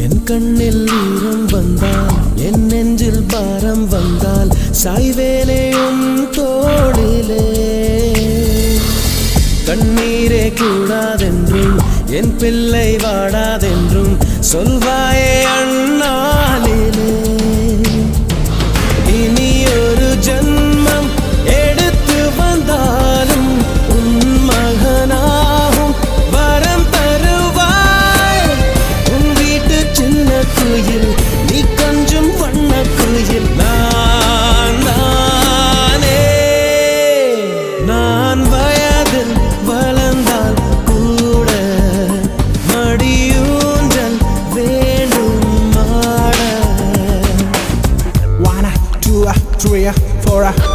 என் கண்ணில் ஈரம் வந்தால் என் நெஞ்சில் பாரம் வந்தால் சாய்வேலையும் தோளிலே கண்ணீரே கூடாதென்றும் என் பிள்ளை வாடாதென்றும் சொல்வாயே அண்ணாலிலே இனி ஒரு ஜன்மம் எடுத்து வந்தாலும் உன் மகனாகும் வரம் தருவாய் உன் வீட்டு சின்ன குயில் நீ கொஞ்சம் வண்ண குயில் நான் தானே நான் வயதில் வளர்ந்தால் கூட மடியூஞ்சல் வேண்டும் மாட 1 2 3 4